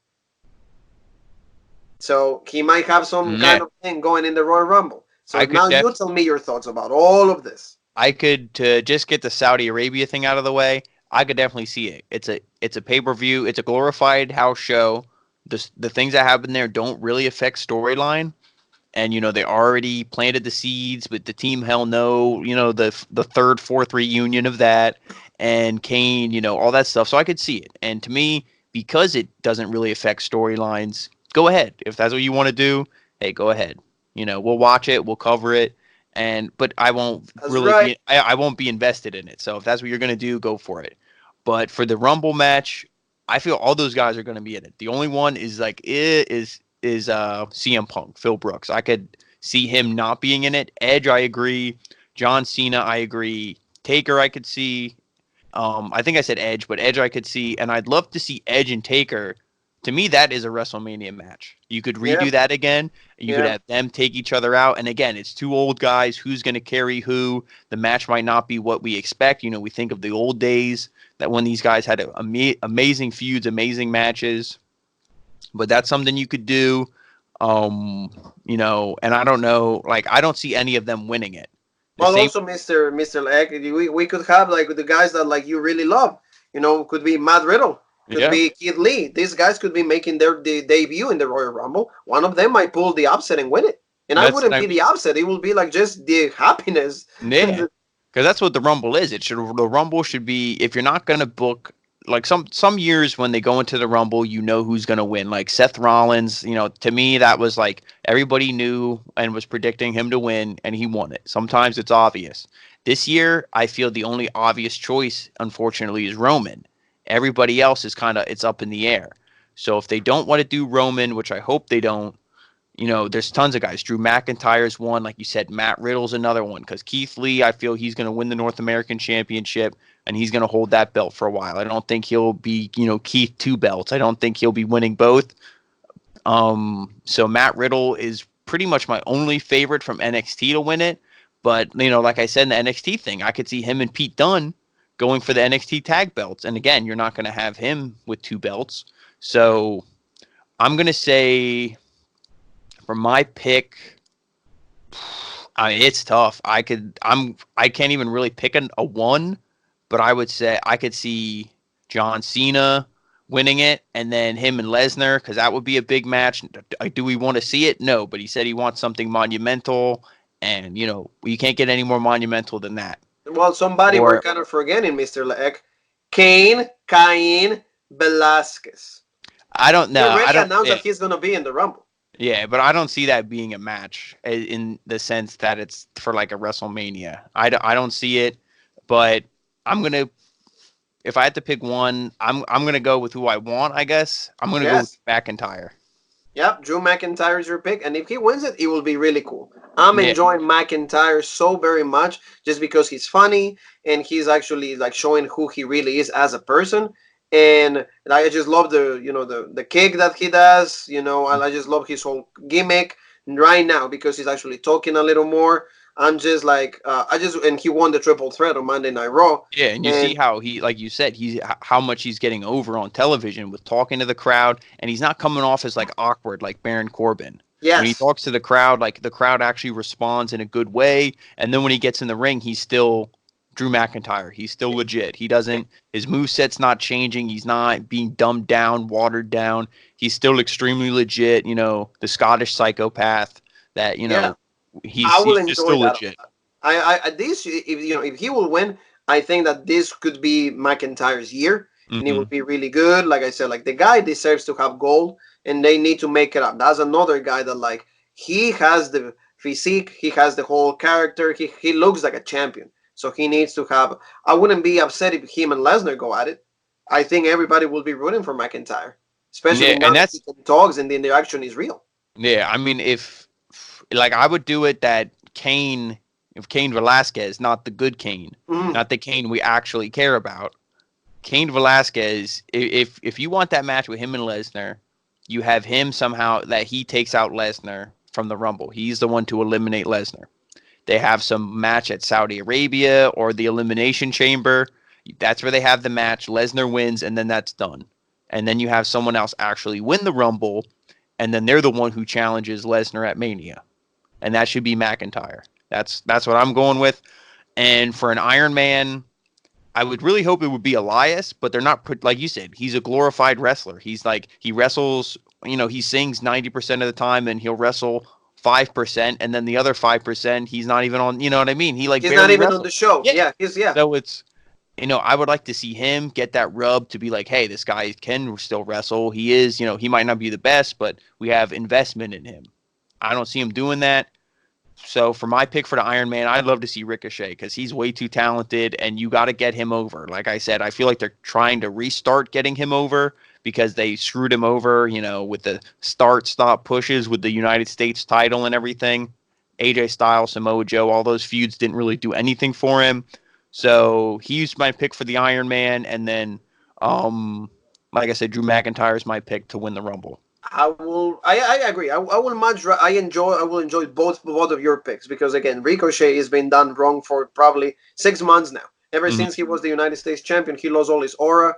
So he might have some kind Yeah, of thing going in the Royal Rumble. So I could now you tell me your thoughts about all of this. I could to just get the Saudi Arabia thing out of the way. I could definitely see it. It's a pay per view. It's a glorified house show. The things that happen there don't really affect storyline, and they already planted the seeds with the Team Hell No. The third fourth reunion of that, and Kane. All that stuff. So I could see it. And to me, because it doesn't really affect storylines, go ahead. If that's what you want to do, hey, go ahead. We'll watch it. We'll cover it but I won't That's really right. I won't be invested in it. So if that's what you're gonna do, go for it. But for the Rumble match, I feel all those guys are gonna be in it. The only one is like CM Punk, Phil Brooks. I could see him not being in it. Edge, I agree. John Cena, I agree. Taker, I could see. I think I said Edge, but Edge I could see, and I'd love to see Edge and Taker. To me, that is a WrestleMania match. You could Yeah, redo that again. You could yeah. have them take each other out, and again, it's two old guys. Who's going to carry who? The match might not be what we expect. We think of the old days that when these guys had amazing feuds, amazing matches. But that's something you could do. And I don't know, like I don't see any of them winning it. The Well, same, also Mr. Leg, we could have like the guys that like you really love. Could be Matt Riddle, could yeah. be Kid Lee. These guys could be making their debut in the Royal Rumble. One of them might pull the upset and win it. And I That's wouldn't I be mean, the upset. It will be like just the happiness. yeah, because that's what the Rumble is. The Rumble should be if you're not gonna book like some years when they go into the Rumble, you know who's gonna win. Like Seth Rollins, to me that was like everybody knew and was predicting him to win, and he won it. Sometimes it's obvious. This year, I feel the only obvious choice, unfortunately, is Roman. Everybody else is kind of it's up in the air. So if they don't want to do Roman, which I hope they don't, there's tons of guys. Drew McIntyre's one, like you said. Matt Riddle's another one because Keith Lee, I feel he's going to win the North American Championship and he's going to hold that belt for a while. I don't think he'll be, Keith two belts. I don't think he'll be winning both. So Matt Riddle is pretty much my only favorite from NXT to win it. But like I said in the NXT thing, I could see him and Pete Dunne going for the NXT tag belts. And again, you're not going to have him with two belts. So I'm going to say for my pick, I mean, it's tough. I can't even really pick a one, but I would say I could see John Cena winning it, and then him and Lesnar because that would be a big match. Do we want to see it? No, but he said he wants something monumental, And you can't get any more monumental than that. Well, somebody we're Or kind of forgetting, Mr. Leek. Cain Velasquez. I don't He know. I already don't. announced Yeah, that he's going to be in the Rumble. yeah, but I don't see that being a match in the sense that it's for like a WrestleMania. I don't see it, but I'm gonna if I had to pick one, I'm gonna go with who I want. I guess I'm gonna go with Yes. McIntyre. Yep, Drew McIntyre is your pick, and if he wins it, it will be really cool. I'm Yeah, enjoying McIntyre so very much just because he's funny and he's actually like showing who he really is as a person. And I just love the kick that he does. I just love his whole gimmick right now because he's actually talking a little more. I'm just like and he won the triple threat on Monday Night Raw, yeah, and you see and how he, like you said, how much he's getting over on television with talking to the crowd, and he's not coming off as like awkward like Baron Corbin. When he yes, talks to the crowd, like the crowd actually responds in a good way, and then when he gets in the ring, he's still Drew McIntyre. He's still legit. He doesn't his moveset's not changing. He's not being dumbed down, watered down. He's still extremely legit. The Scottish psychopath that yeah, I will he's just enjoy still that. legit. This if he will win, I think that this could be McIntyre's year, and it will Hmm. be really good. Like I said, like the guy deserves to have gold, and they need to make it up. That's another guy that like he has the physique, he has the whole character. He looks like a champion, so he needs to have. I wouldn't be upset if him and Lesnar go at it. I think everybody will be rooting for McIntyre, especially Yeah, now and that he that's can talk and the interaction is real. yeah. I mean, if like I would do it that if Kane Velasquez, not the good Kane, Mm. not the Kane we actually care about. Kane Velasquez, if you want that match with him and Lesnar, you have him somehow that he takes out Lesnar from the Rumble. He's the one to eliminate Lesnar. They have some match at Saudi Arabia or the Elimination Chamber. That's where they have the match. Lesnar wins, and then that's done. And then you have someone else actually win the Rumble, and then they're the one who challenges Lesnar at Mania, and that should be McIntyre. That's what I'm going with. And for an Iron Man, I would really hope it would be Elias, but they're not like you said. He's a glorified wrestler. He's like he wrestles. He sings 90% of the time, and he'll wrestle 5%, and then the other 5%, he's not even on. You know what I mean? He like He's not barely even on the wrestles. show. Yeah. Yeah, yeah. So it's I would like to see him get that rub to be like, hey, this guy can still wrestle. He is. He might not be the best, but we have investment in him. I don't see him doing that. So for my pick for the Iron Man, I'd love to see Ricochet because he's way too talented, and you got to get him over. Like I said, I feel like they're trying to restart getting him over because they screwed him over, with the start-stop pushes with the United States title and everything. AJ Styles, Samoa Joe, all those feuds didn't really do anything for him. So he's my pick for the Iron Man, and then, like I said, Drew McIntyre is my pick to win the Rumble. I will. I agree. I will much. I will enjoy both of your picks because again, Ricochet has been done wrong for probably 6 months now. Ever Mhm. since he was the United States champion, he lost all his aura.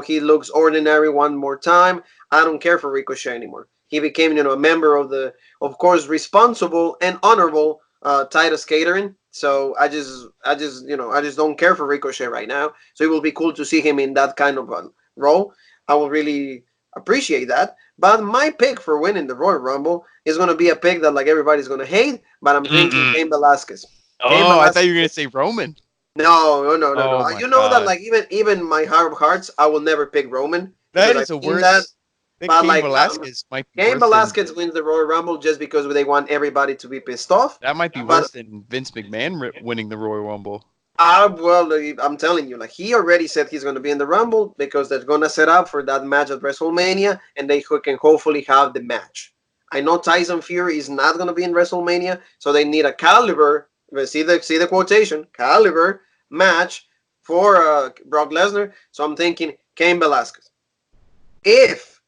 He looks ordinary one more time. I don't care for Ricochet anymore. He became, a member of the, of course, responsible and honorable Titus Catering. So I just don't care for Ricochet right now. So it will be cool to see him in that kind of role. I will really appreciate that. But my pick for winning the Royal Rumble is going to be a pick that like everybody's going to hate. But I'm thinking Mm-mm. Cain Velasquez. Cain Oh, I thought you were Velasquez. gonna say Roman. No, no, no, no, Oh no. my You know that god. like even my heart of hearts, I will never pick Roman because That I've is a seen that. worse. I think But Cain like Velasquez might be Cain worse than Velasquez wins the Royal Rumble just because they want everybody to be pissed off. that might be But worse than Vince McMahon winning the Royal Rumble. I'm telling you, like he already said he's going to be in the Rumble because they're going to set up for that match at WrestleMania, and they can hopefully have the match. I know Tyson Fury is not going to be in WrestleMania, so they need a caliber. See the quotation caliber match for Brock Lesnar. So I'm thinking Cain Velasquez. If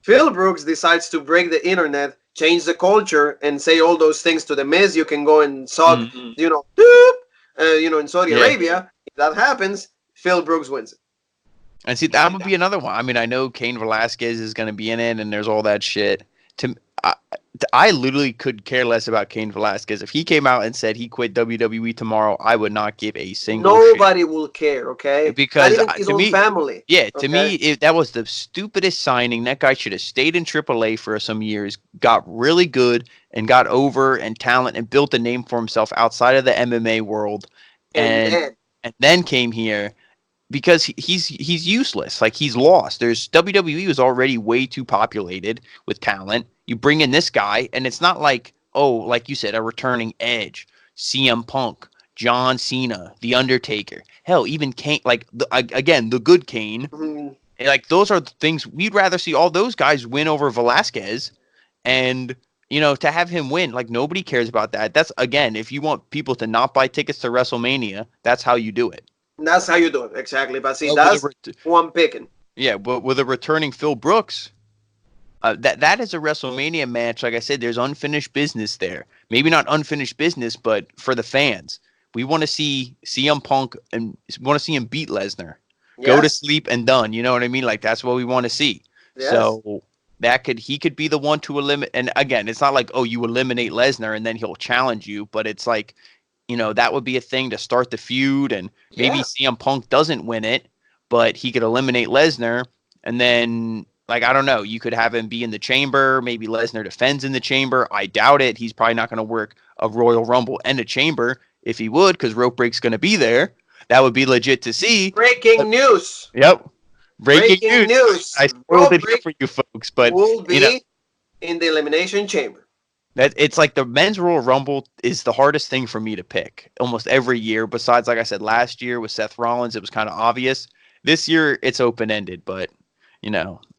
Phil Brooks decides to break the internet, change the culture, and say all those things to the Miz, you can go and suck, Mm. doop, in Saudi Yeah, Arabia. If that happens, Phil Brooks wins it. and see that would be another one. I mean, I know Cain Velasquez is going to be in it, and there's all that shit. To I, I literally could care less about Cain Velasquez. If he came out and said he quit WWE tomorrow, I would not give a single shit. Nobody will care, okay? Not Because even his to own me, family, yeah, to okay? me, that was the stupidest signing. That guy should have stayed in AAA for some years, got really good, and got over and talent and built a name for himself outside of the MMA world, And and then, then came here because he's useless. Like he's lost. There's WWE was already way too populated with talent. You bring in this guy, and it's not like, oh, like you said, a returning Edge, CM Punk, John Cena, The Undertaker. Hell, even Kane. Like again, the good Kane. mm, Like those are the things we'd rather see all those guys win over Velasquez, and to have him win. Like nobody cares about that. That's again, if you want people to not buy tickets to WrestleMania, that's how you do it. that's how you do it, exactly. But see, Well, with a that's who I'm picking. yeah, but with a returning Phil Brooks, that is a WrestleMania match. Like I said, there's unfinished business there. Maybe not unfinished business, but for the fans, we want to see CM Punk and want to see him beat Lesnar, go to Yes, sleep and done. You know what I mean? Like that's what we want to see. yes. So he could be the one to eliminate. And again, it's not like, oh, you eliminate Lesnar and then he'll challenge you, but it's like, that would be a thing to start the feud, and maybe Yeah, CM Punk doesn't win it, but he could eliminate Lesnar, and then like I don't know, you could have him be in the chamber. Maybe Lesnar defends in the chamber. I doubt it. He's probably not going to work a Royal Rumble and a chamber. If he would, because Rope Break's going to be there, that would be legit to see. breaking news. Yep, breaking Breaking news. news. I spoiled Road it here break for you folks, but will you know be in the Elimination Chamber. that it's like the men's Royal Rumble is the hardest thing for me to pick almost every year. Besides, like I said, last year with Seth Rollins, it was kind of obvious. This year, it's open ended, but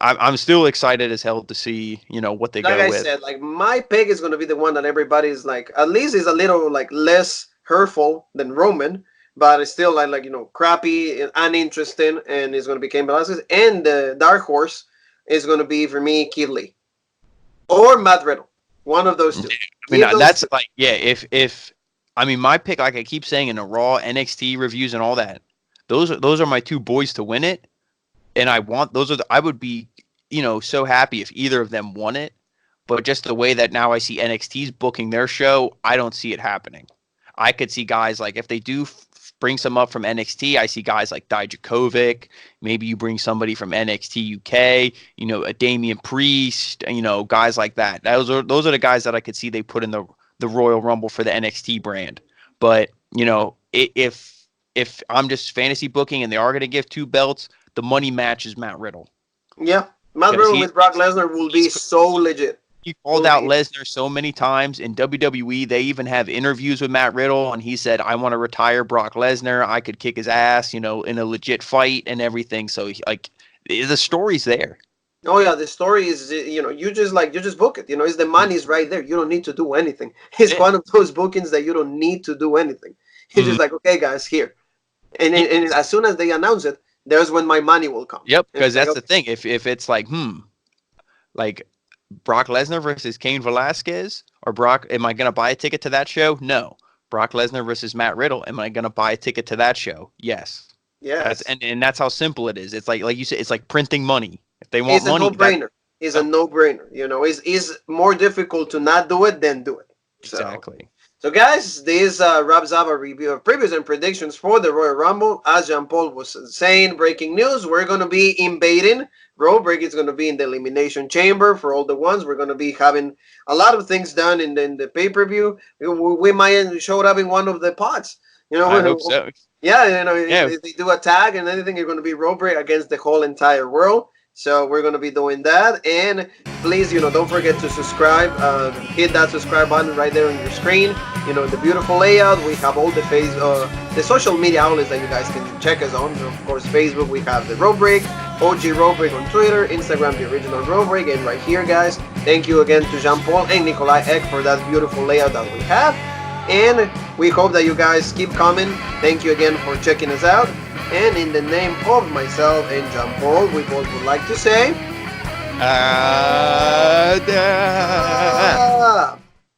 I'm still excited as hell to see what they Like go I with. said, like my pick is gonna be the one that everybody's like, at least is a little like less hurtful than Roman, but it's still crappy and uninteresting, and it's gonna be Cain Velasquez. And the dark horse is gonna be for me Keith Lee or Matt Riddle, one of those Yeah, two. I mean, Give those that's two. like, yeah, if I mean my pick, like I keep saying in the Raw NXT reviews and all that, those are my two boys to win it, and I would be so happy if either of them won it, but just the way that now I see NXT's booking their show, I don't see it happening. I could see guys like if they do bring some up from NXT, I see guys like Dijakovic. Maybe you bring somebody from NXT UK, a Damian Priest, guys like that. Those are the guys that I could see they put in the Royal Rumble for the NXT brand. But if I'm just fantasy booking and they are going to give two belts, the money match is Matt Riddle Yeah, Matt because Riddle with Brock Lesnar will be he's so legit. he called Will out be. Lesnar so many times in WWE. They even have interviews with Matt Riddle, and he said, "I want to retire Brock Lesnar. I could kick his ass, in a legit fight and everything." So, like, the story's there. Oh yeah, the story is you just book it. It's the money's right there. You don't need to do anything. It's Yeah. one of those bookings that you don't need to do anything. You're Mm. just like, okay, guys, here, and as soon as they announce it, there's when my money will come. Yep, And because it's like, that's the okay, thing. If it's like, like Brock Lesnar versus Cain Velasquez, or Brock, am I gonna buy a ticket to that show? No. Brock Lesnar versus Matt Riddle, am I gonna buy a ticket to that show? Yes. That's yes, and that's how simple it is. It's like you said, it's like printing money. If they want it's a money, that no-brainer. It's a yep, no-brainer. It's more difficult to not do it than do it. So. exactly. So, guys, this wraps up a review of previews and predictions for the Royal Rumble. As Jean Paul was saying, breaking news, we're going to be invading. Break is going to be in the Elimination Chamber for all the ones. We're going to be having a lot of things done in the pay-per-view. We might show up in one of the pods. I hope so. Yeah, Yeah. if they do a tag and anything, you're going to be Break against the whole entire world. So we're going to be doing that. And please, don't forget to subscribe. Hit that subscribe button right there on your screen. The beautiful layout. We have all the social media outlets that you guys can check us on. So of course, Facebook, we have the Break, OG Break on Twitter, Instagram, the original Break, and right here, guys. Thank you again to Jean Paul and Nikolai Eck for that beautiful layout that we have. And we hope that you guys keep coming. Thank you again for checking us out. And in the name of myself and Jean Paul, we both would like to say, Uh, ah,